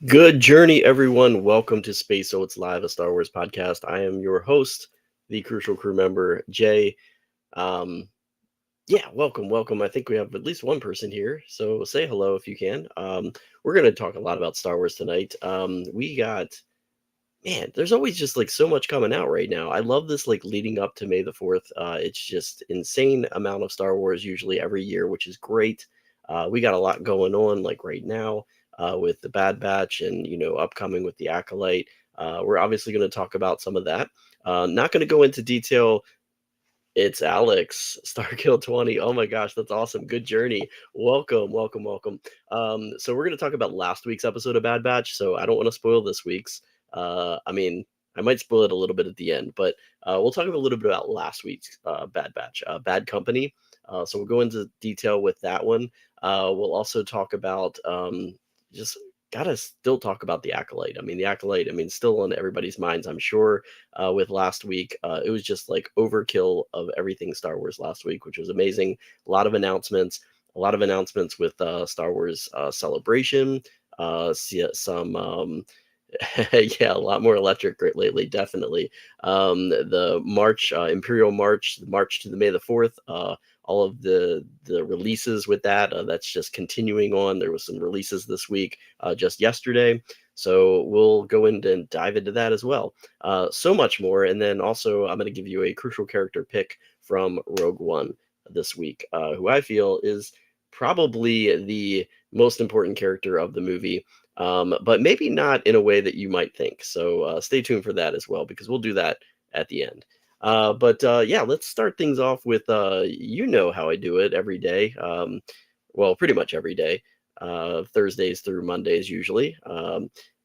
Good journey, everyone. Welcome to Space Oats Live, a Star Wars podcast. I am your host, the Crucial Crew member, Jay. Um, welcome. I think we have at least one person here, so say hello if you can. We're going to talk a lot about Star Wars tonight. There's always just like so much coming out right now. I love this like leading up to May the 4th. It's just insane amount of Star Wars usually every year, which is great. We got a lot going on like right now with the Bad Batch and upcoming with the Acolyte. We're obviously going to talk about some of that. Not going to go into detail. It's Alex, Starkill 20. Oh my gosh, that's awesome. Good journey. Welcome. So we're going to talk about last week's episode of Bad Batch, so I don't want to spoil this week's. I mean, I might spoil it a little bit at the end, but we'll talk a little bit about last week's Bad Batch, Bad Company. So we'll go into detail with that one. We'll also talk about just gotta still talk about the Acolyte. I mean, the Acolyte, still on everybody's minds, I'm sure with last week. It was just like overkill of everything Star Wars last week, which was amazing. A lot of announcements with Star Wars Celebration. Some yeah, a lot more electric lately, definitely. The March, Imperial March, the March to the May the 4th. All of the releases with that. That's just continuing on. There was some releases this week, just yesterday. So we'll go in and dive into that as well. So much more. And then also, I'm going to give you a crucial character pick from Rogue One this week, who I feel is probably the most important character of the movie, but maybe not in a way that you might think. So stay tuned for that as well, because we'll do that at the end. Yeah, let's start things off with you know how I do it every day. Well, pretty much every day, Thursdays through Mondays usually.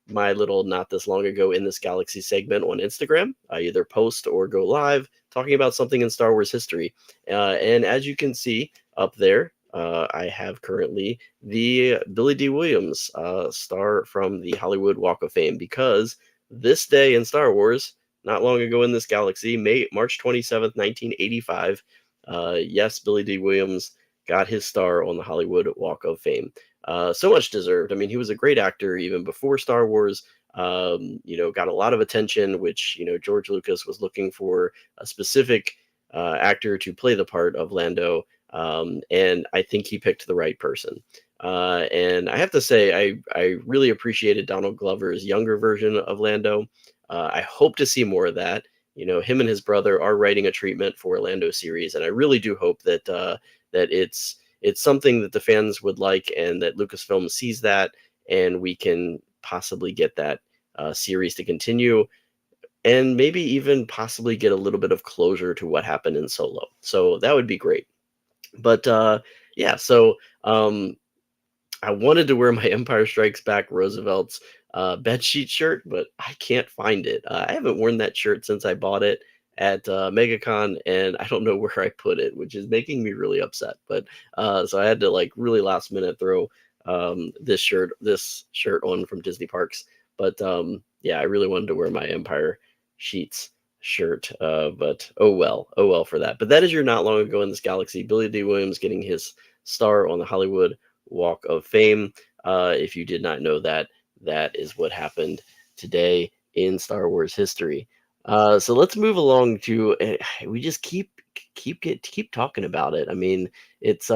My little not this long ago in this galaxy segment on Instagram. I either post or go live talking about something in Star Wars history. And as you can see up there, I have currently the Billy D. Williams star from the Hollywood Walk of Fame, because this day in Star Wars, not long ago in this galaxy, March 27th, 1985, yes, Billy D. Williams got his star on the Hollywood Walk of Fame. So much deserved. I mean, he was a great actor even before Star Wars. Got a lot of attention, which George Lucas was looking for a specific actor to play the part of Lando, and I think he picked the right person. And I have to say, I really appreciated Donald Glover's younger version of Lando. I hope to see more of that. Him and his brother are writing a treatment for Lando series, and I really do hope that it's something that the fans would like, and that Lucasfilm sees that, and we can possibly get that series to continue, and maybe even possibly get a little bit of closure to what happened in Solo. So that would be great. But yeah, so I wanted to wear my Empire Strikes Back Roosevelt's bedsheet shirt, but I can't find it. I haven't worn that shirt since I bought it at MegaCon, and I don't know where I put it, which is making me really upset. But so I had to like really last minute throw this shirt on from Disney Parks. But yeah, I really wanted to wear my Empire Sheets shirt, but oh well for that. But that is your not long ago in this galaxy. Billy D. Williams getting his star on the Hollywood Walk of Fame. If you did not know that, that is what happened today in Star Wars history. So let's move along to. We just keep talking about it. I mean, it's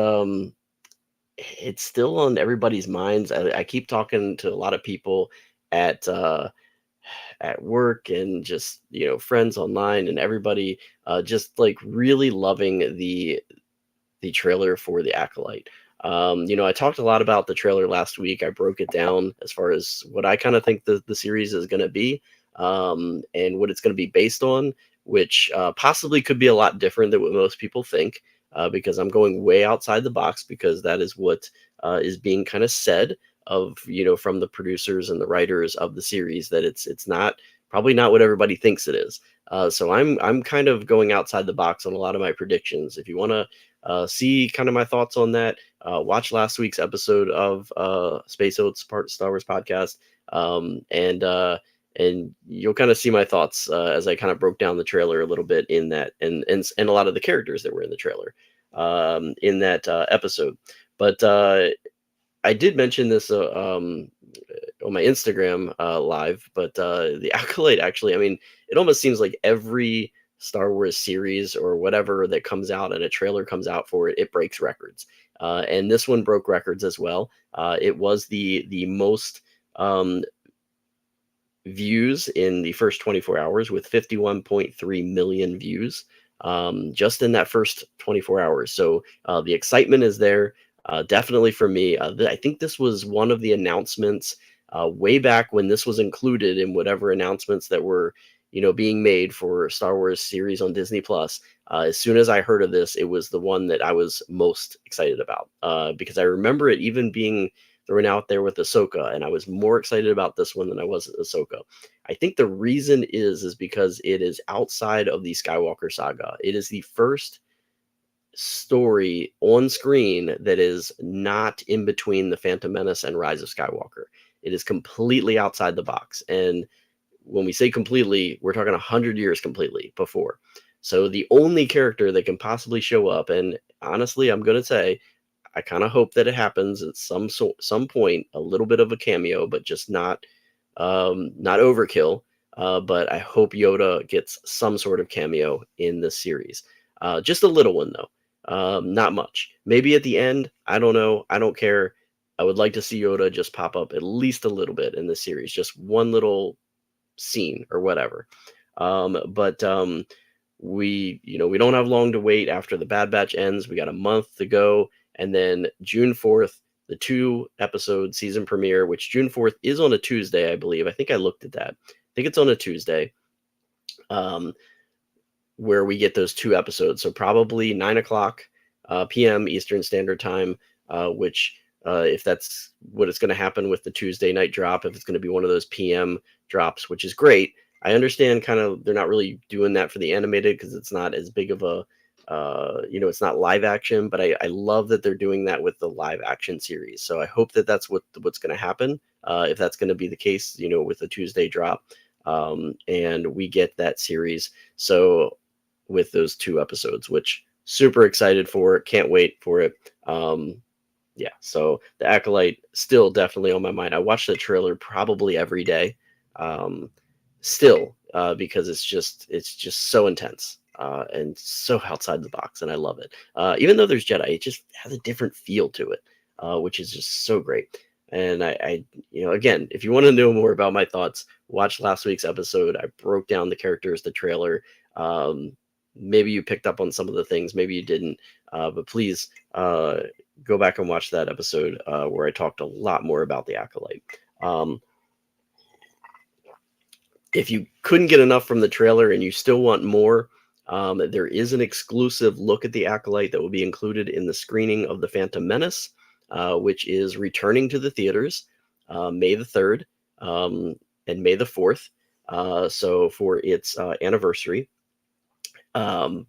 it's still on everybody's minds. I keep talking to a lot of people at at work, and just friends online, and everybody just like really loving the trailer for the Acolyte. I talked a lot about the trailer last week. I broke it down as far as what I kind of think the series is going to be, and what it's going to be based on, which possibly could be a lot different than what most people think, because I'm going way outside the box, because that is what is being kind of said of from the producers and the writers of the series, that it's not probably not what everybody thinks it is. So I'm kind of going outside the box on a lot of my predictions. If you want to see kind of my thoughts on that, watch last week's episode of Space Oats part Star Wars podcast, and you'll kind of see my thoughts as I kind of broke down the trailer a little bit in that, and a lot of the characters that were in the trailer in that episode. But I did mention this on my Instagram live, but the Acolyte actually, I mean, it almost seems like every Star Wars series or whatever that comes out and a trailer comes out for it, it breaks records. And this one broke records as well. It was the most um, views in the first 24 hours with 51.3 million views just in that first 24 hours. So the excitement is there. Definitely for me. I think this was one of the announcements way back when this was included in whatever announcements that were, being made for Star Wars series on Disney Plus. As soon as I heard of this, it was the one that I was most excited about because I remember it even being thrown out there with Ahsoka, and I was more excited about this one than I was Ahsoka. I think the reason is because it is outside of the Skywalker saga. It is the first story on screen that is not in between the Phantom Menace and Rise of Skywalker. It is completely outside the box, and when we say completely, we're talking 100 years completely before. So the only character that can possibly show up, and honestly, I'm going to say, I kind of hope that it happens at some point, a little bit of a cameo, but just not overkill. But I hope Yoda gets some sort of cameo in this series. Just a little one though, not much. Maybe at the end. I don't know. I don't care. I would like to see Yoda just pop up at least a little bit in the series, just one little scene or whatever. But we don't have long to wait after the Bad Batch ends. We got a month to go, and then June 4th, the 2-episode season premiere, which June 4th is on a Tuesday, I believe. I think I looked at that. I think it's on a Tuesday, where we get those 2 episodes. So probably 9 o'clock p.m. Eastern Standard Time, which if that's what it's going to happen with the Tuesday night drop, if it's going to be one of those PM drops, which is great. I understand kind of they're not really doing that for the animated because it's not as big of a, it's not live action, but I love that they're doing that with the live action series. So I hope that that's what's going to happen. If that's going to be the case, with the Tuesday drop, and we get that series. So with those 2 episodes, which super excited for, can't wait for it. Yeah, so the Acolyte still definitely on my mind. I watch the trailer probably every day, still, because it's just so intense and so outside the box, and I love it. Even though there's Jedi, it just has a different feel to it, which is just so great. And I again, if you want to know more about my thoughts, watch last week's episode. I broke down the characters, the trailer. Maybe you picked up on some of the things, maybe you didn't, but please go back and watch that episode where I talked a lot more about the Acolyte. If you couldn't get enough from the trailer and you still want more, there is an exclusive look at the Acolyte that will be included in the screening of The Phantom Menace, which is returning to the theaters May the 3rd and May the 4th. So for its anniversary. I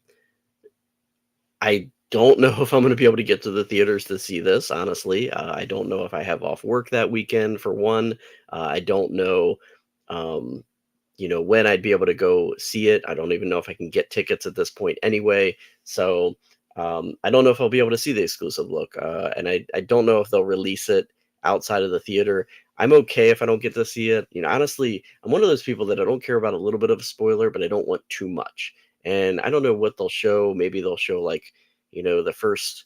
don't know if I'm going to be able to get to the theaters to see this, honestly. I don't know if I have off work that weekend, for one. I don't know, when I'd be able to go see it. I don't even know if I can get tickets at this point anyway. So I don't know if I'll be able to see the exclusive look. And I don't know if they'll release it outside of the theater. I'm okay if I don't get to see it. Honestly, I'm one of those people that I don't care about a little bit of a spoiler, but I don't want too much. And I don't know what they'll show. Maybe they'll show like, the first,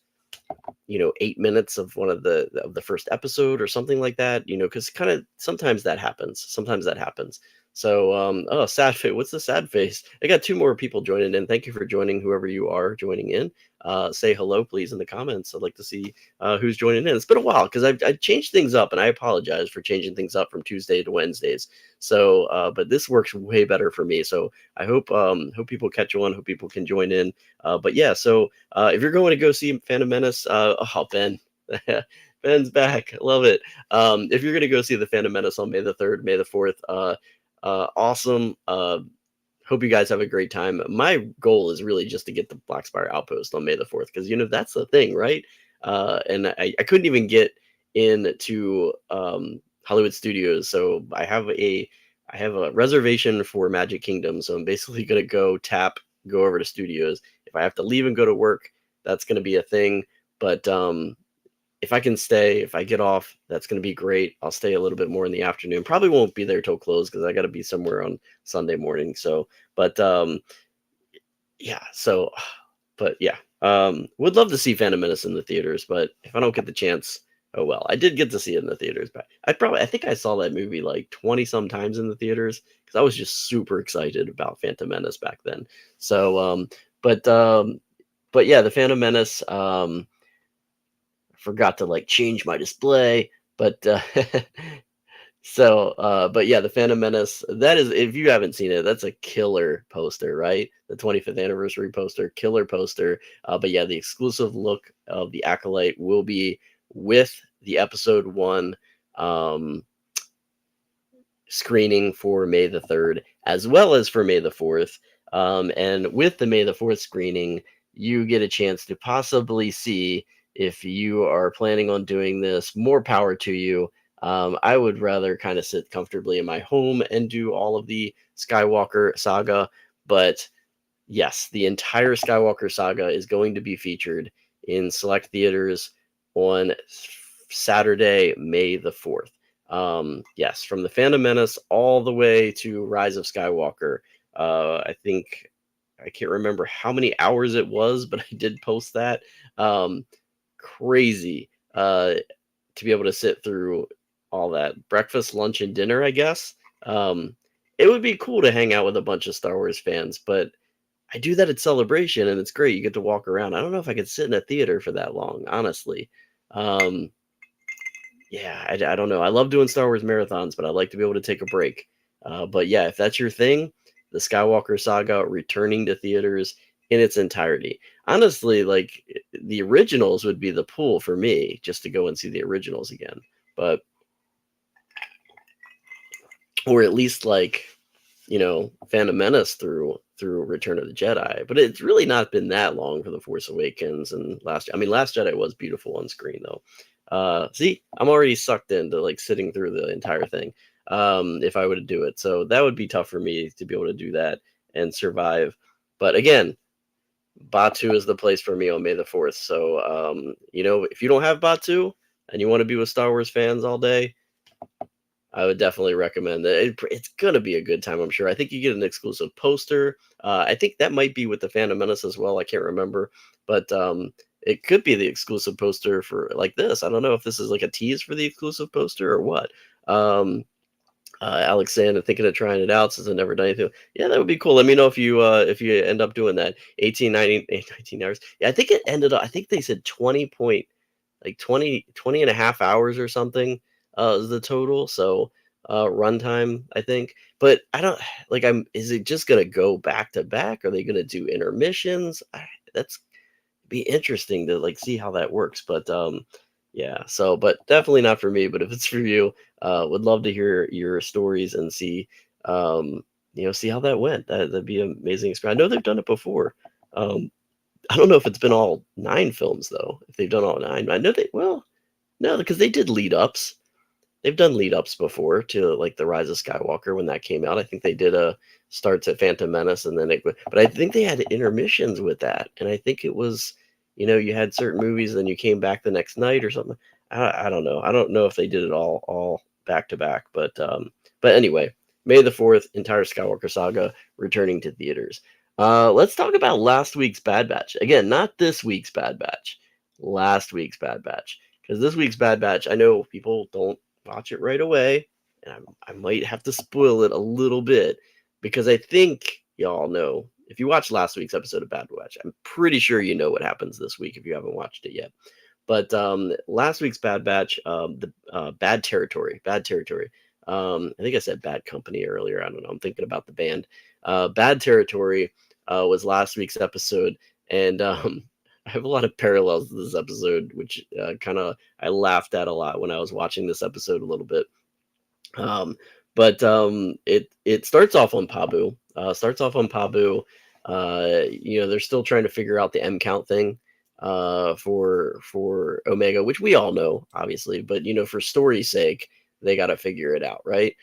8 minutes of one of the first episode or something like that, because kind of sometimes that happens. So, oh, sad face. What's the sad face? I got 2 more people joining in. Thank you for joining, whoever you are joining in. Say hello, please, in the comments. I'd like to see who's joining in. It's been a while because I changed things up, and I apologize for changing things up from Tuesday to Wednesdays. So, but this works way better for me. So I hope people catch on. Hope people can join in. But yeah, so if you're going to go see Phantom Menace, oh, Ben. Ben's back. Love it. If you're going to go see the Phantom Menace on May the 3rd, May the 4th, awesome. Hope you guys have a great time. My goal is really just to get the Black Spire Outpost on May the 4th, because that's the thing, right? And I couldn't even get into Hollywood Studios, so I have a reservation for Magic Kingdom. So I'm basically gonna go over to Studios. If I have to leave and go to work, that's gonna be a thing. But if I can stay, if I get off, that's going to be great. I'll stay a little bit more in the afternoon. Probably won't be there till close because I got to be somewhere on Sunday morning. So, but yeah. So, but yeah, would love to see Phantom Menace in the theaters, but if I don't get the chance, oh well. I did get to see it in the theaters, but I think I saw that movie like 20 some times in the theaters because I was just super excited about Phantom Menace back then. So, but um, but yeah, the Phantom Menace. Forgot to like change my display, but but yeah, the Phantom Menace. That is, if you haven't seen it, that's a killer poster, right? The 25th anniversary poster, killer poster. But yeah, the exclusive look of the Acolyte will be with the episode one um, screening for May the 3rd, as well as for May the 4th. And with the May the 4th screening, you get a chance to possibly see, if you are planning on doing this, more power to you. I would rather kind of sit comfortably in my home and do all of the Skywalker saga, but yes, the entire Skywalker saga is going to be featured in select theaters on Saturday, May the 4th. Yes, from the Phantom Menace all the way to Rise of Skywalker. I think I can't remember how many hours it was, but I did post that. Crazy to be able to sit through all that breakfast, lunch, and dinner, I guess. It would be cool to hang out with a bunch of Star Wars fans, but I do that at Celebration, and it's great. You get to walk around. I don't know if I could sit in a theater for that long, honestly. Um, yeah, I don't know. I love doing Star Wars marathons, but I like to be able to take a break. But yeah, if that's your thing, the Skywalker saga returning to theaters in its entirety. Honestly, like the originals would be the pull for me just to go and see the originals again. But or at least like, Phantom Menace through Return of the Jedi. But it's really not been that long for The Force Awakens and Last Jedi was beautiful on screen though. See, I'm already sucked into like sitting through the entire thing. If I were to do it. So that would be tough for me to be able to do that and survive. But again, Batu is the place for me on May the 4th. So if you don't have Batu and you want to be with Star Wars fans all day, I would definitely recommend it. It's gonna be a good time, I'm sure. I think you get an exclusive poster. I think that might be with the Phantom Menace as well. I can't remember, but it could be the exclusive poster for like this. I don't know if this is like a tease for the exclusive poster or what. Alexander thinking of trying it out since I've never done anything. Yeah, that would be cool. Let me know if you end up doing that. 19 hours. Yeah, I think it ended up. I think they said 20 and a half hours or something is the total. So runtime, I think. But I don't like is it just gonna go back to back? Are they gonna do intermissions? That's be interesting to like see how that works. But yeah, so but definitely not for me. But if it's for you, would love to hear your stories and see see how that went. That'd be an amazing experience. I know they've done it before. I don't know if it's been all 9 films though. If they've done all 9, I know no, because they did lead ups. They've done lead ups before to like the Rise of Skywalker when that came out. I think they did a starts at Phantom Menace and then but I think they had intermissions with that, and I think it was you had certain movies, then you came back the next night or something. I don't know. I don't know if they did it all back to back, but anyway, May the 4th, entire Skywalker saga returning to theaters. Let's talk about last week's Bad Batch. Again, not this week's Bad Batch. Last week's Bad Batch. Because this week's Bad Batch, I know people don't watch it right away, and I might have to spoil it a little bit because I think y'all know. If you watched last week's episode of Bad Batch, I'm pretty sure you know what happens this week if you haven't watched it yet. But last week's Bad Batch, the Bad Territory. I think I said Bad Company earlier. I don't know. I'm thinking about the band. Bad Territory was last week's episode, and I have a lot of parallels to this episode, which I laughed at a lot when I was watching this episode a little bit. It starts off on Pabu. They're still trying to figure out the M count thing for Omega, which we all know, obviously, but for story's sake, they got to figure it out, right?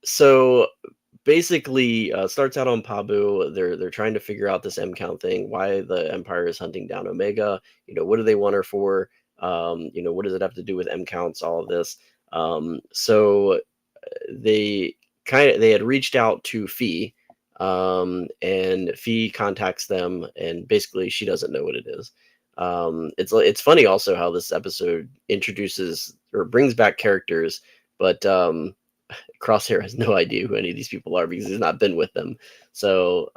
So basically starts out on Pabu. They're trying to figure out this M count thing. Why the Empire is hunting down Omega? What do they want her for? What does it have to do with M counts? All of this. So they they had reached out to Fee, and Fee contacts them, and basically she doesn't know what it is. It's funny also how this episode introduces or brings back characters, but Crosshair has no idea who any of these people are because he's not been with them. So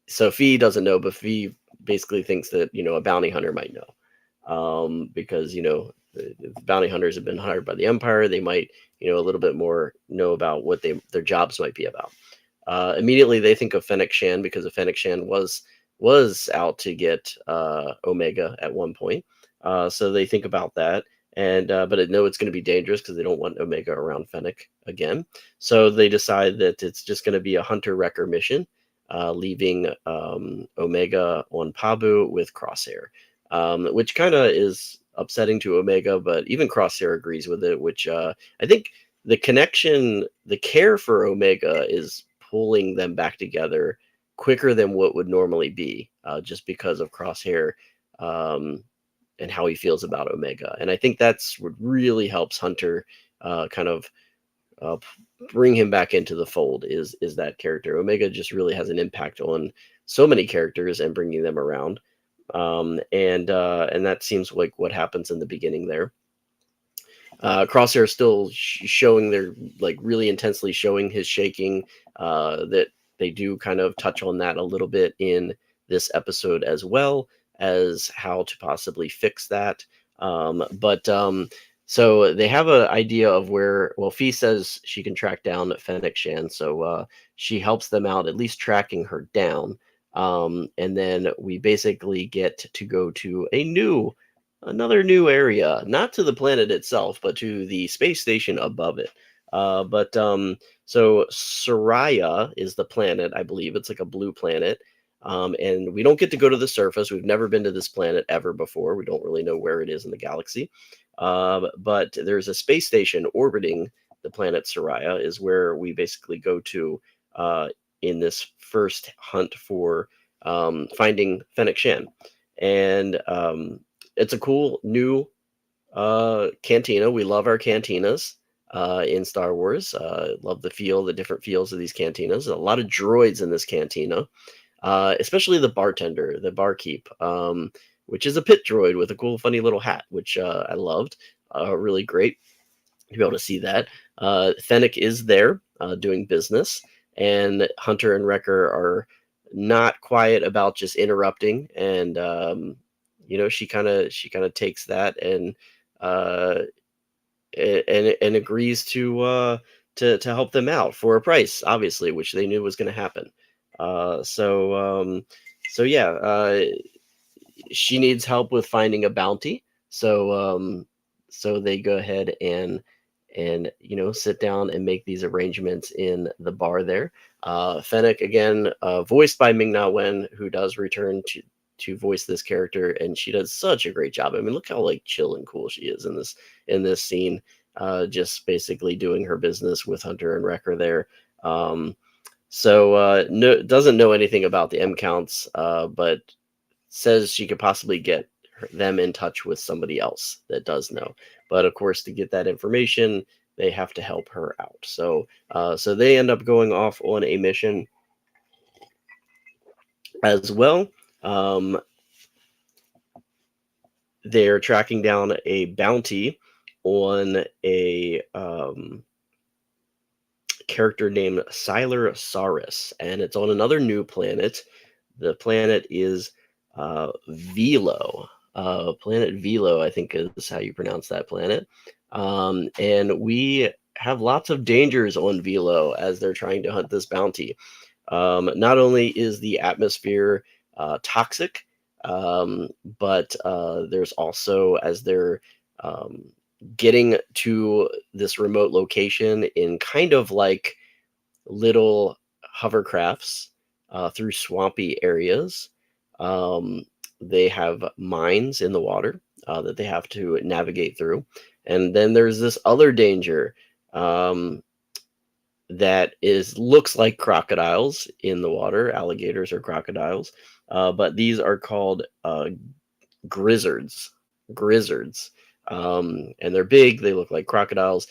so Fee doesn't know, but Fee basically thinks that a bounty hunter might know, because the bounty hunters have been hired by the Empire. They might a little bit more know about what their jobs might be about. Immediately they think of Fennec Shan because Fennec Shan was out to get Omega at one point. So they think about that, and but I know it's going to be dangerous because they don't want Omega around Fennec again. So they decide that it's just going to be a hunter wrecker mission, leaving Omega on Pabu with Crosshair, which kind of is upsetting to Omega, but even Crosshair agrees with it, which I think the connection, the care for Omega is pulling them back together quicker than what would normally be, just because of Crosshair, and how he feels about Omega. And I think that's what really helps Hunter kind of uh, bring him back into the fold is that character. Omega just really has an impact on so many characters and bringing them around. And that seems like what happens in the beginning there. Crosshair is still showing their really intensely showing his shaking. That they do kind of touch on that a little bit in this episode, as well as how to possibly fix that. But so they have an idea of where. Well, Fee says she can track down Fennec Shan, so she helps them out, at least tracking her down. And then we basically get to go to another new area, not to the planet itself, but to the space station above it. So Soraya is the planet, I believe. It's like a blue planet. And we don't get to go to the surface. We've never been to this planet ever before. We don't really know where it is in the galaxy. But there's a space station orbiting the planet Soraya, is where we basically go to in this first hunt for finding Fennec Shan. And it's a cool new cantina. We love our cantinas in Star Wars. Love the different feels of these cantinas. A lot of droids in this cantina, especially the bartender, the barkeep, which is a pit droid with a cool, funny little hat, which I loved. Really great to be able to see that. Fennec is there doing business, and Hunter and Wrecker are not quiet about just interrupting. And she kind of takes that and uh, and agrees to help them out for a price, obviously, which they knew was going to happen. So yeah, she needs help with finding a bounty. So they go ahead and sit down and make these arrangements in the bar there. Fennec, again, voiced by Ming-Na Wen, who does return to voice this character, and she does such a great job. I mean, look how chill and cool she is in this scene, just basically doing her business with Hunter and Wrecker there. Doesn't know anything about the M counts, but says she could possibly get them in touch with somebody else that does know. But of course, to get that information, they have to help her out. So they end up going off on a mission as well. They're tracking down a bounty on a character named Sylar Saris, and it's on another new planet. The planet is Velo. Planet Velo, I think, is how you pronounce that planet. And we have lots of dangers on Velo as they're trying to hunt this bounty. Not only is the atmosphere toxic, but there's also, as they're getting to this remote location in kind of like little hovercrafts through swampy areas, they have mines in the water that they have to navigate through. And then there's this other danger. that is looks like crocodiles in the water, alligators or crocodiles, but these are called grizzards. Grizzards, and they're big. They look like crocodiles.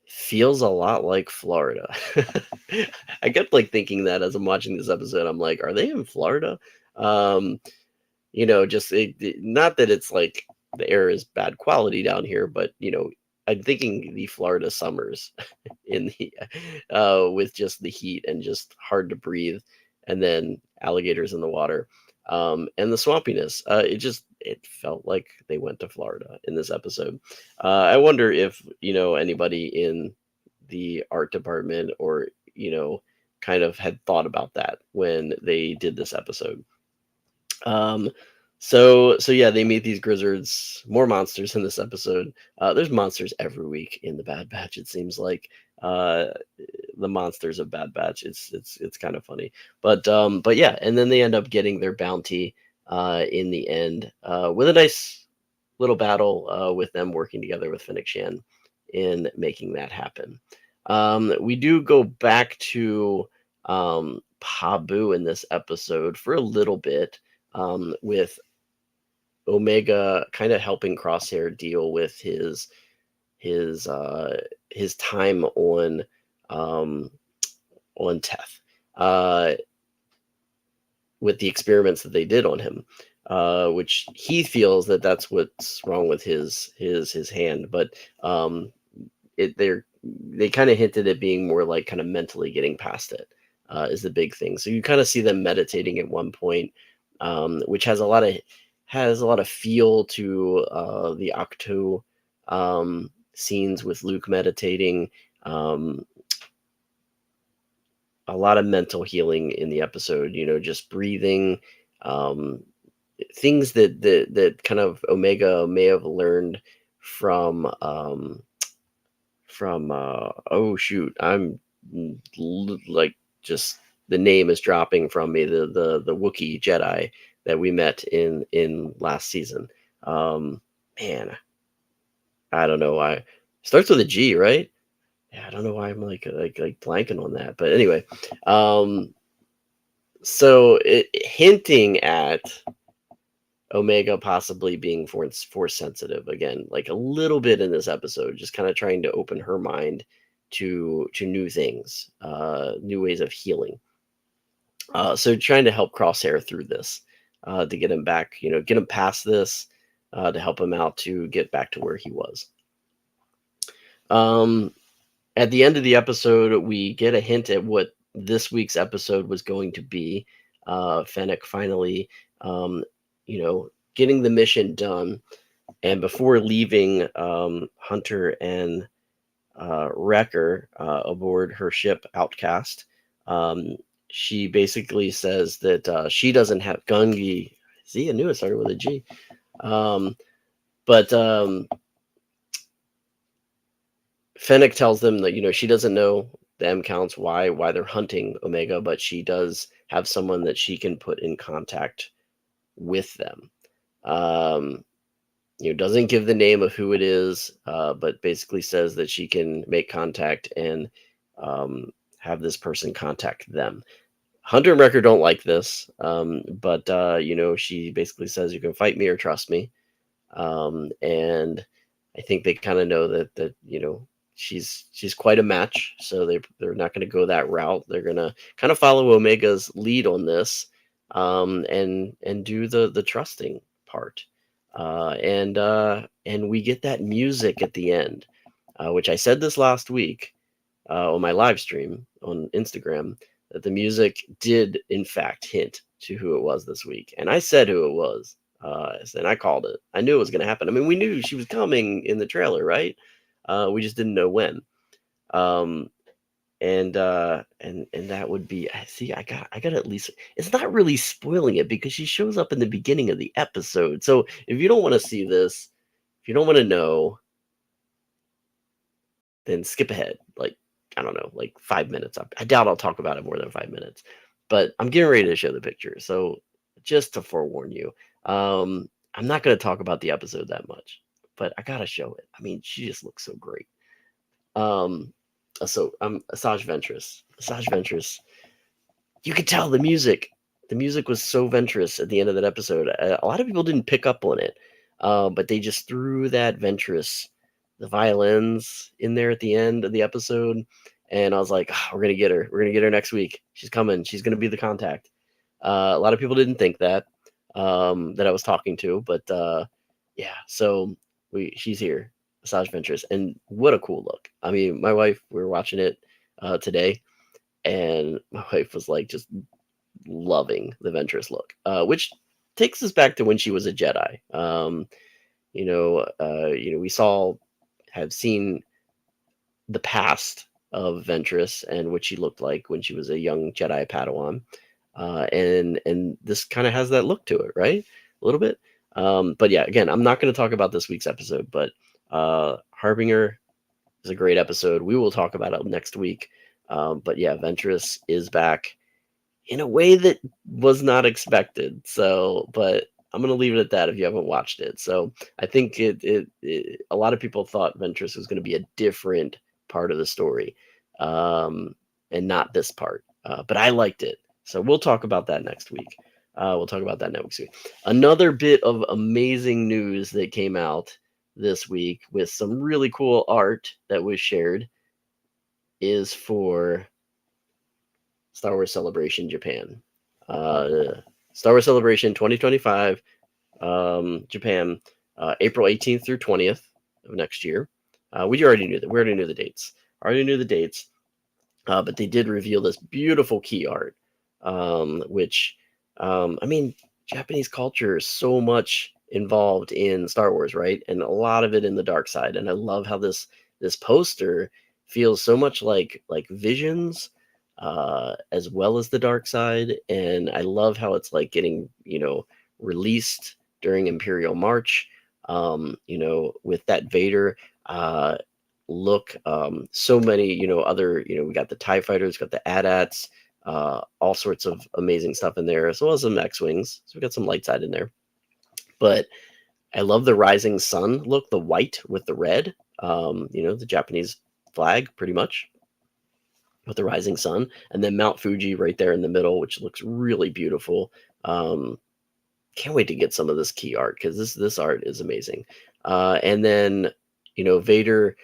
Feels a lot like Florida. I kept like thinking that as I'm watching this episode. I'm like, are they in Florida? Um, just not that it's like the air is bad quality down here, but I'm thinking the Florida summers in the with just the heat and just hard to breathe, and then alligators in the water, and the swampiness. It felt like they went to Florida in this episode. I wonder if anybody in the art department or kind of had thought about that when they did this episode. Um, so yeah, they meet these grizzards, more monsters in this episode. There's monsters every week in the Bad Batch. It seems like uh, the monsters of Bad Batch. It's kind of funny, but yeah, and then they end up getting their bounty in the end with a nice little battle with them working together with Fennec Shan in making that happen. We do go back to Pabu in this episode for a little bit, with Omega kind of helping Crosshair deal with his uh, his time um, on Teth, with the experiments that they did on him, which he feels that that's what's wrong with his hand, but it they kind of hinted at being more like kind of mentally getting past it, is the big thing. So you kind of see them meditating at one point, which has a lot of feel to the Octo scenes with Luke meditating. Um, a lot of mental healing in the episode. Just breathing, um, things that kind of Omega may have learned from oh shoot, like just the name is dropping from me, the Wookiee Jedi that we met in last season. Man, I don't know why. Starts with a G, right? Yeah, I don't know why I'm like blanking on that, but anyway, um so hinting at Omega possibly being force sensitive again, like a little bit in this episode, just kind of trying to open her mind to new things, new ways of healing. So trying to help Crosshair through this, to get him back, get him past this, to help him out to get back to where he was. Um, at the end of the episode, we get a hint at what this week's episode was going to be. Fennec finally, getting the mission done, and before leaving Hunter and Wrecker aboard her ship Outcast, um, she basically says that she doesn't have Gungi. See, I knew it started with a G. Um, but Fennec tells them that she doesn't know the M counts, why they're hunting Omega, but she does have someone that she can put in contact with them. Um, doesn't give the name of who it is, but basically says that she can make contact and have this person contact them. Hunter and Wrecker don't like this, but she basically says you can fight me or trust me, and I think they kind of know that she's quite a match, so they're not going to go that route. They're going to kind of follow Omega's lead on this, and do the trusting part, and we get that music at the end, which I said this last week on my live stream on Instagram, that the music did in fact hint to who it was this week, and I said who it was. And I called it. I knew it was going to happen. I mean, we knew she was coming in the trailer, right? We just didn't know when. Um, and that would be. See, I got at least. It's not really spoiling it because she shows up in the beginning of the episode. So if you don't want to see this, if you don't want to know, then skip ahead. Like, I don't know, like 5 minutes. I doubt I'll talk about it more than 5 minutes. But I'm getting ready to show the picture. So just to forewarn you, I'm not going to talk about the episode that much, but I gotta show it. I mean, she just looks so great. Um, So Asajj Ventress. Asajj Ventress. You could tell the music. The music was so Ventress at the end of that episode. A lot of people didn't pick up on it, but they just threw that Ventress, the violins in there at the end of the episode, and I was like, "Ah, we're gonna get her. We're gonna get her next week. She's coming. She's gonna be the contact." A lot of people didn't think that that I was talking to, but yeah. So she's here, Asajj Ventress, and what a cool look. I mean, my wife, we were watching it today, and my wife was like just loving the Ventress look, which takes us back to when she was a Jedi. We have seen the past of Ventress and what she looked like when she was a young Jedi Padawan, and this kind of has that look to it, right? A little bit. But yeah, again, I'm not going to talk about this week's episode, but Harbinger is a great episode. We will talk about it next week. But yeah, Ventress is back in a way that was not expected. So, but I'm gonna leave it at that if you haven't watched it. So I think a lot of people thought Ventress was going to be a different part of the story, and not this part. But I liked it. So we'll talk about that next week. We'll talk about that next week. Another bit of amazing news that came out this week with some really cool art that was shared is for Star Wars Celebration Japan. Star Wars Celebration 2025, Japan, April 18th through 20th of next year. We already knew that. We already knew the dates. But they did reveal this beautiful key art, which, I mean, Japanese culture is so much involved in Star Wars, right? And a lot of it in the dark side. And I love how this poster feels so much like Visions, as well as the dark side. And I love how it's like getting released during Imperial March. With that Vader look, so many other, we got the TIE fighters, got the AT-ATs, all sorts of amazing stuff in there, as well as some X-wings. So we got some light side in there. But I love the rising sun look, the white with the red, the Japanese flag pretty much with the rising sun, and then Mount Fuji right there in the middle, which looks really beautiful. Can't wait to get some of this key art because this art is amazing. And then Vader,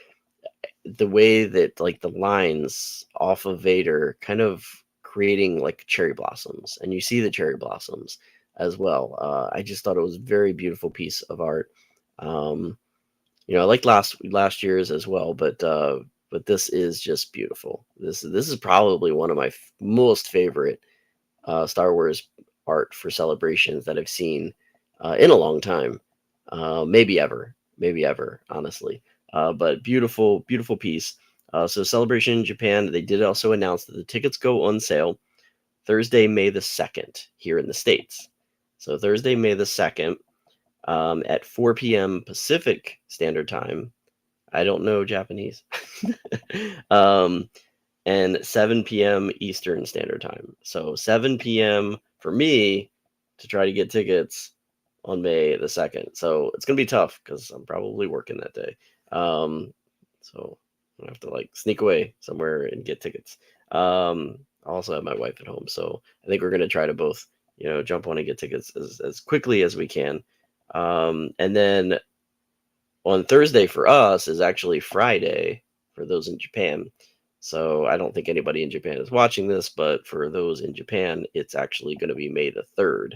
the way that like the lines off of Vader kind of creating like cherry blossoms, and you see the cherry blossoms as well. I just thought it was a very beautiful piece of art. I liked last year's as well, but this is just beautiful. This is probably one of my most favorite Star Wars art for celebrations that I've seen in a long time, maybe ever, honestly. But beautiful, beautiful piece. So Celebration in Japan, they did also announce that the tickets go on sale Thursday, May the 2nd here in the States. So Thursday, May the 2nd, at 4 p.m. Pacific Standard Time. I don't know Japanese. And 7 p.m. Eastern Standard Time. So 7 p.m. for me to try to get tickets on May the 2nd. So it's going to be tough because I'm probably working that day. So I have to like sneak away somewhere and get tickets. I also have my wife at home. So I think we're going to try to both, jump on and get tickets as quickly as we can. And then on Thursday for us is actually Friday for those in Japan. So I don't think anybody in Japan is watching this, but for those in Japan, it's actually going to be May the 3rd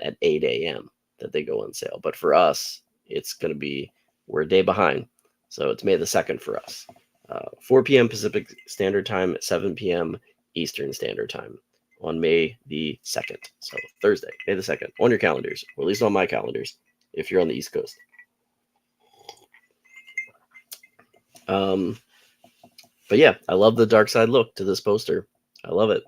at 8 a.m. that they go on sale. But for us, it's going to be, we're a day behind. So it's May the 2nd for us. 4 p.m. Pacific Standard Time, 7 p.m. Eastern Standard Time on May the 2nd. So Thursday, May the 2nd, on your calendars, or at least on my calendars, if you're on the East Coast. But yeah, I love the dark side look to this poster. I love it.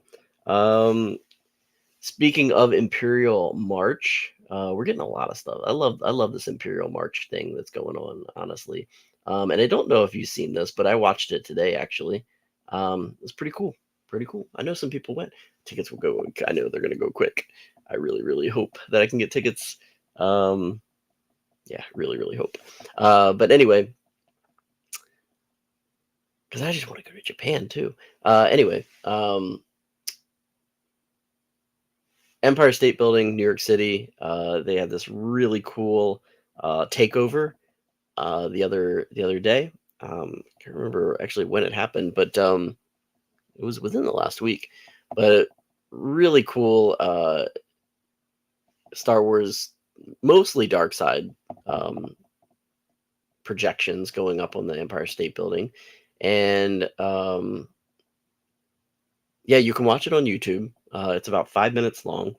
Speaking of Imperial March, we're getting a lot of stuff. I love this Imperial March thing that's going on, honestly. And I don't know if you've seen this, but I watched it today actually. It's pretty cool. Pretty cool. I know some people went. Tickets will go. I know they're gonna go quick. I really, really hope that I can get tickets. Yeah, really, really hope. But anyway, because I just want to go to Japan too. Anyway, Empire State Building, New York City. They had this really cool takeover the other day. Can't remember actually when it happened, but it was within the last week. But really cool Star Wars, mostly dark side um, projections going up on the Empire State Building, and yeah, you can watch it on YouTube. It's about 5 minutes long,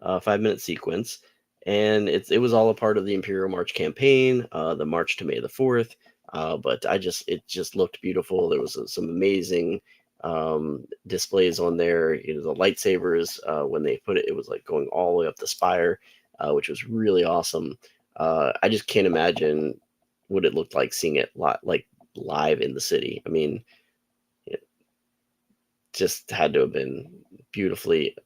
5 minute sequence, and it was all a part of the Imperial March campaign, the March to May the 4th. But it just looked beautiful. There was some amazing displays on there. The lightsabers when they put it, it was like going all the way up the spire, which was really awesome. I just can't imagine what it looked like seeing it like live in the city. I mean, just had to have been beautifully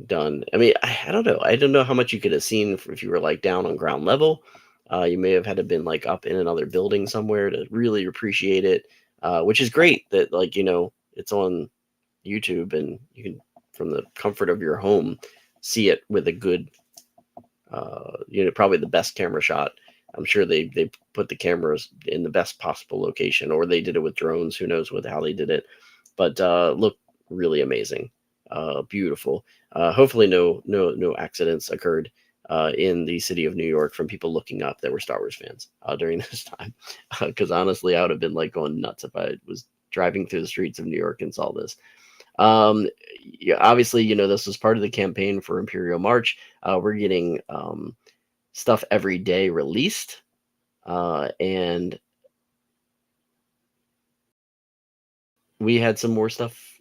done. I mean, I don't know. I don't know how much you could have seen if you were like down on ground level. You may have had to been like up in another building somewhere to really appreciate it, which is great that like it's on YouTube and you can from the comfort of your home see it with a good probably the best camera shot. I'm sure they put the cameras in the best possible location, or they did it with drones. Who knows how they did it, but look really amazing, beautiful. Hopefully, no accidents occurred in the city of New York from people looking up that were Star Wars fans during this time. Because honestly, I would have been like going nuts if I was driving through the streets of New York and saw this. Um, yeah, obviously, this was part of the campaign for Imperial March. We're getting stuff every day released, and we had some more stuff,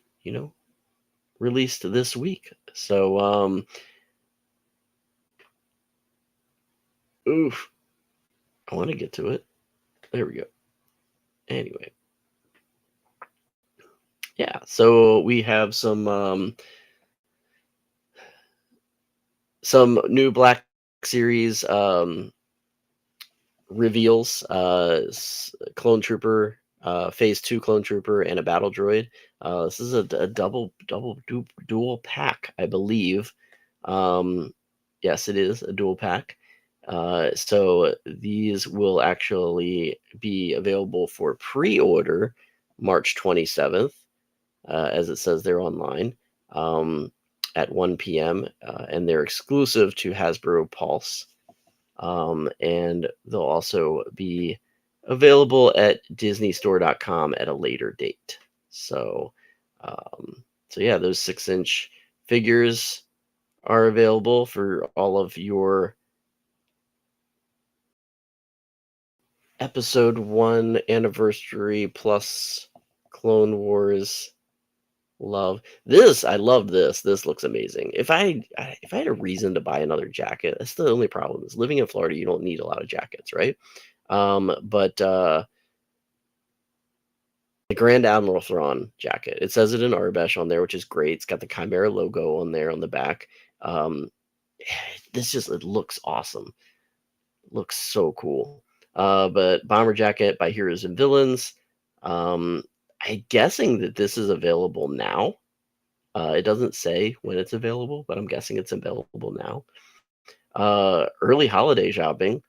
released this week. So, oof, I want to get to it. There we go. Anyway, yeah. So we have some new Black Series reveals, clone trooper, phase 2 clone trooper, and a battle droid. This is a dual pack, I believe. Yes, it is a dual pack. So these will actually be available for pre-order March 27th, as it says there online, at 1 p.m. And they're exclusive to Hasbro Pulse. And they'll also be available at disneystore.com at a later date. So yeah, those 6-inch figures are available for all of your episode 1 anniversary plus Clone Wars love. I love this. This looks amazing. If I had a reason to buy another jacket, that's the only problem is living in Florida, you don't need a lot of jackets, right? But the Grand Admiral Thrawn jacket, it says it in Arbesh on there, which is great. It's got the Chimera logo on there on the back. Um, it looks awesome. Looks so cool. But Bomber Jacket by Heroes and Villains. I'm guessing that this is available now. It doesn't say when it's available, but I'm guessing it's available now. Early holiday shopping.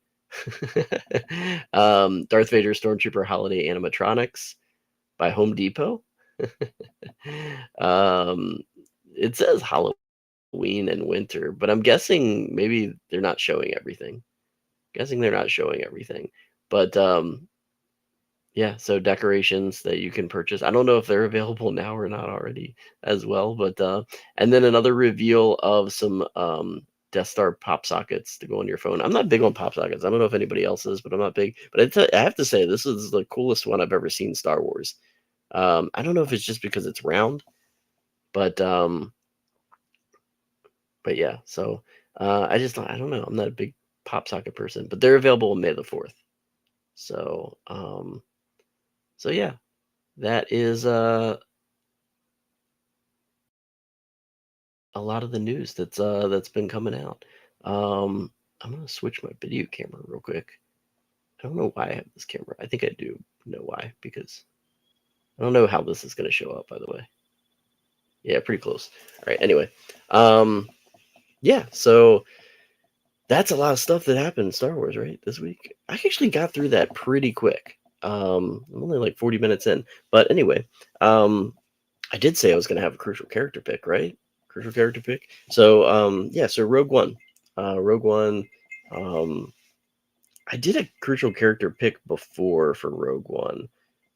Darth Vader Stormtrooper Holiday Animatronics by Home Depot. um, it says Halloween and winter, but I'm guessing maybe they're not showing everything. Guessing they're not showing everything, but yeah. So decorations that you can purchase. I don't know if they're available now or not already as well, but and then another reveal of some Death Star pop sockets to go on your phone. I'm not big on pop sockets. I don't know if anybody else is, but I'm not big. But I have to say this is the coolest one I've ever seen Star Wars. I don't know if it's just because it's round, but yeah. So I don't know. I'm not a big pop socket person, but they're available on May the 4th. So so yeah, that is a lot of the news that's been coming out. I'm gonna switch my video camera real quick. I don't know why I have this camera. I think I do know why, because I don't know how this is going to show up, by the way. Yeah, pretty close. All right. Anyway, um, yeah. So that's a lot of stuff that happened in Star Wars, right? This week, I actually got through that pretty quick. I'm only like 40 minutes in, but anyway, um, I did say I was going to have a crucial character pick, right? Crucial character pick. So, yeah. So Rogue One, Rogue One. Um, I did a crucial character pick before for Rogue One.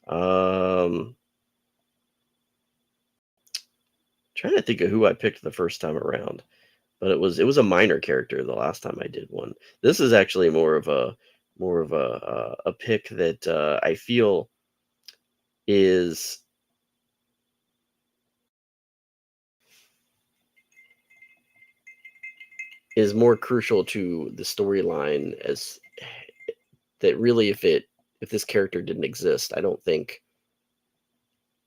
Um, Trying to think of who I picked the first time around, but it was a minor character the last time I did one. This is actually more of a pick that I feel is is more crucial to the storyline as that really if this character didn't exist, I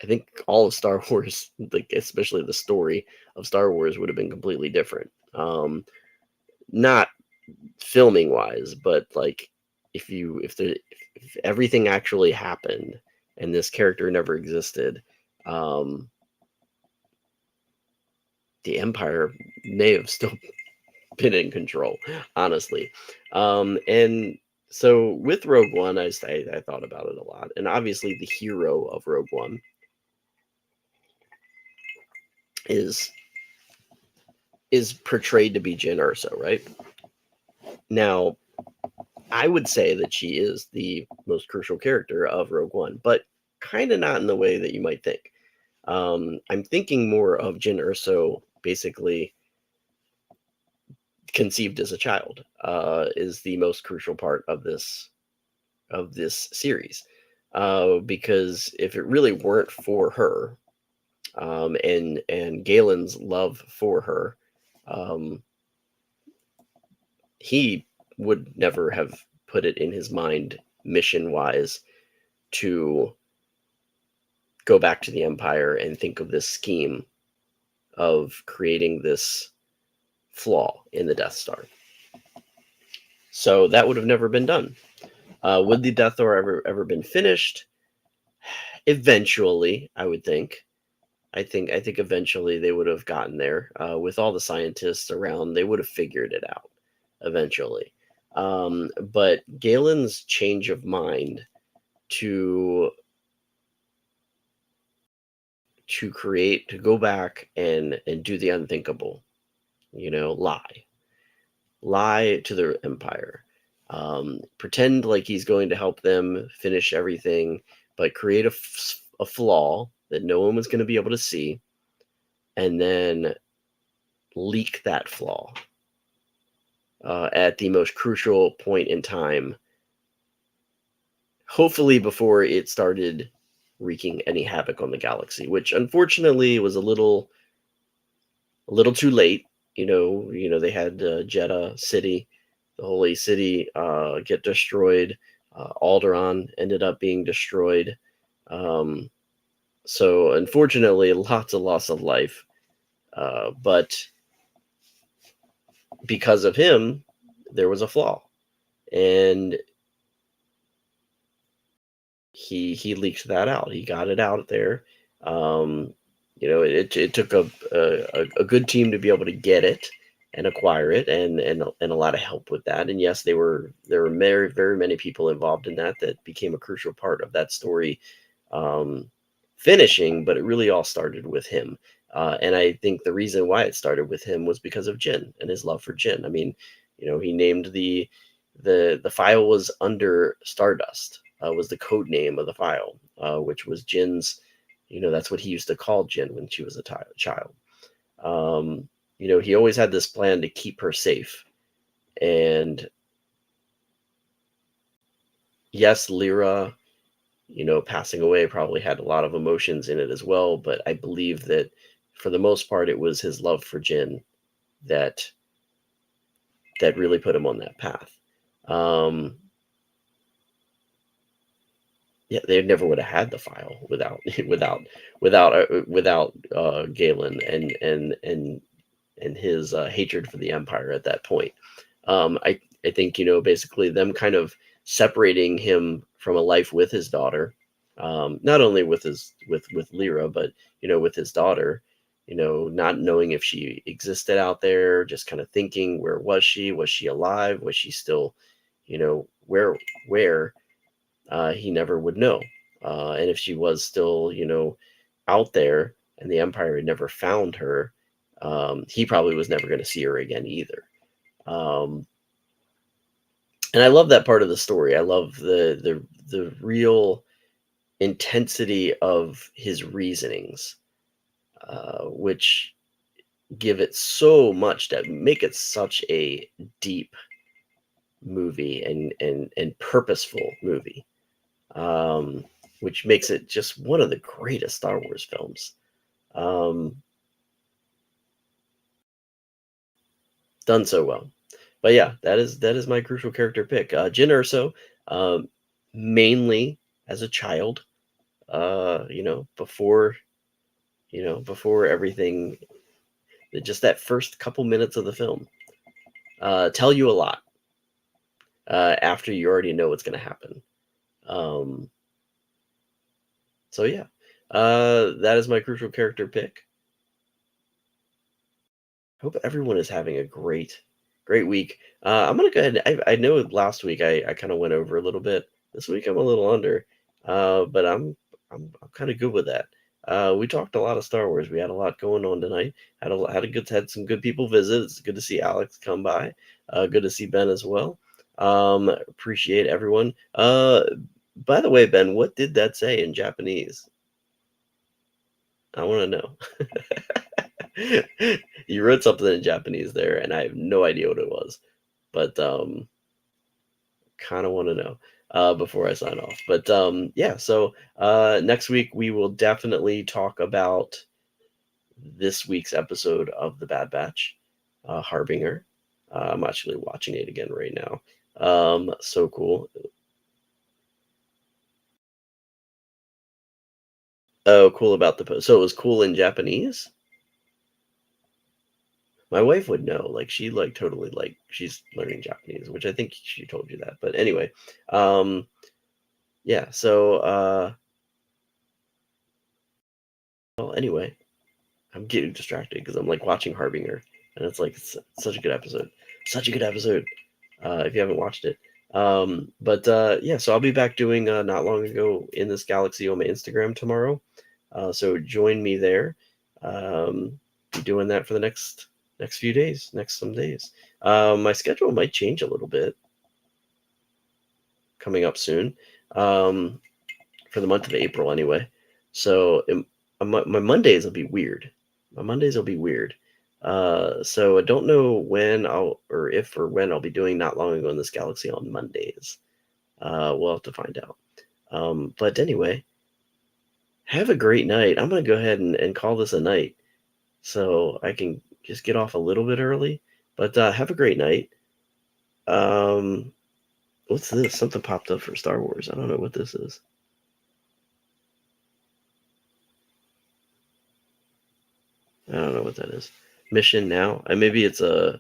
think all of Star Wars, like especially the story of Star Wars, would have been completely different. Not filming wise, but like if everything actually happened and this character never existed, um, the Empire may have still been in control, honestly. And so with Rogue One, I thought about it a lot, and obviously the hero of Rogue One is is portrayed to be Jyn Erso, right? Now, I would say that she is the most crucial character of Rogue One, but kind of not in the way that you might think. I'm thinking more of Jyn Erso basically conceived as a child is the most crucial part of this series, because if it really weren't for her, and Galen's love for her, um, he would never have put it in his mind mission wise to go back to the Empire and think of this scheme of creating this flaw in the Death Star. So that would have never been done. Would the Death Star ever been finished? Eventually, I would think. I think eventually they would have gotten there. With all the scientists around, they would have figured it out eventually. But Galen's change of mind to to go back and do the unthinkable, lie to the Empire, pretend like he's going to help them finish everything, but create a flaw that no one was going to be able to see, and then leak that flaw at the most crucial point in time, hopefully before it started wreaking any havoc on the galaxy, which unfortunately was a little too late. They had Jeddah City, the Holy City, get destroyed. Alderaan ended up being destroyed. Um, so unfortunately, lots of loss of life. But because of him, there was a flaw, and he leaked that out. He got it out there. Um, it took a good team to be able to get it and acquire it, and a lot of help with that. And yes, there were very very many people involved in that became a crucial part of that story um, finishing. But it really all started with him. And I think the reason why it started with him was because of Jyn and his love for Jyn. I mean, he named the file was under Stardust, was the code name of the file, which was Jin's. That's what he used to call Jyn when she was a child. He always had this plan to keep her safe. And yes, Lyra, passing away probably had a lot of emotions in it as well. But I believe that for the most part, it was his love for Jyn that really put him on that path. Um, yeah, they never would have had the file without Galen and his hatred for the Empire at that point. I think basically them kind of separating him from a life with his daughter, Not only with his with Lyra, but with his daughter. Not knowing if she existed out there, just kind of thinking, where was she? Was she alive? Was she still, where? He never would know. And if she was still, out there and the Empire had never found her, he probably was never going to see her again either. Um, and I love that part of the story. I love the real intensity of his reasonings, which give it so much that make it such a deep movie and purposeful movie, which makes it just one of the greatest Star Wars films. Um, done so well. But yeah, that is my crucial character pick. Jyn Erso, um, mainly as a child, before before everything, just that first couple minutes of the film tell you a lot. After you already know what's going to happen. Um, so yeah, that is my crucial character pick. Hope everyone is having a great week. I'm gonna go ahead. I know last week I kind of went over a little bit. This week I'm a little under, but I'm kind of good with that. We talked a lot of Star Wars. We had a lot going on tonight. Had some good people visit. It's good to see Alex come by. Good to see Ben as well. Appreciate everyone. By the way, Ben, what did that say in Japanese? I want to know. You wrote something in Japanese there, and I have no idea what it was, but kind of want to know before I sign off. But yeah, so next week we will definitely talk about this week's episode of The Bad Batch, Harbinger. I'm actually watching it again right now. So cool. Oh, cool about the post. So it was cool in Japanese? My wife would know. Like she like totally like she's learning Japanese, which I think she told you that. But anyway, um yeah, so well anyway, I'm getting distracted because I'm like watching Harbinger and it's such a good episode. Such a good episode. If you haven't watched it. But yeah, so I'll be back doing not long ago in this galaxy on my Instagram tomorrow. So join me there. Be doing that for the next few days, next some days. My schedule might change a little bit coming up soon, for the month of April anyway. So my Mondays will be weird. My Mondays will be weird. So I don't know when if or when I'll be doing not long ago in this galaxy on Mondays. We'll have to find out. But anyway, have a great night. I'm gonna go ahead and call this a night, so I can just get off a little bit early. But have a great night. Um, what's this? Something popped up for Star Wars. I don't know what this is. I don't know what that is. Mission now. Maybe it's a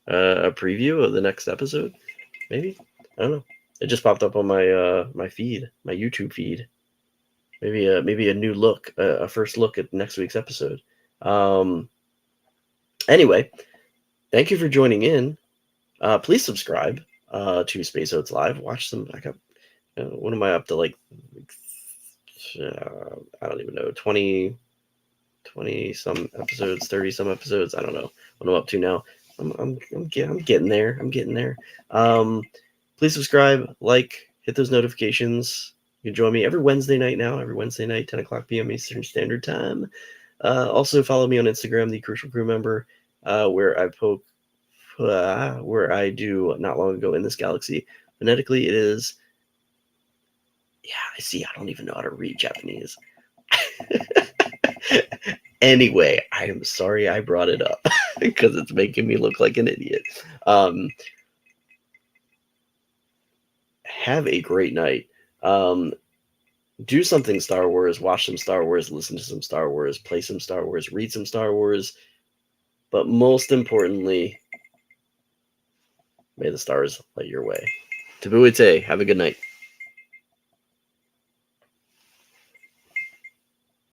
preview of the next episode. Maybe I don't know. It just popped up on my feed, my YouTube feed. Maybe a new look, a first look at next week's episode. Anyway, thank you for joining in. Please subscribe to Space Oats Live. Watch some. I got. What am I up to? Like, I don't even know. 20 some episodes, 30 some episodes. I don't know what I'm up to now. I'm getting there. I'm getting there. Please subscribe, like, hit those notifications. You can join me every Wednesday night now, every Wednesday night, 10 o'clock p.m. Eastern Standard Time. Also follow me on Instagram, the Crucial Crew Member, where I do not long ago in this galaxy. Phonetically, it is. Yeah, I see. I don't even know how to read Japanese. Anyway, I am sorry I brought it up because it's making me look like an idiot. Have a great night. Do something Star Wars, watch some Star Wars, listen to some Star Wars, play some Star Wars, read some Star Wars. But most importantly, may the stars light your way. Tabuite, have a good night.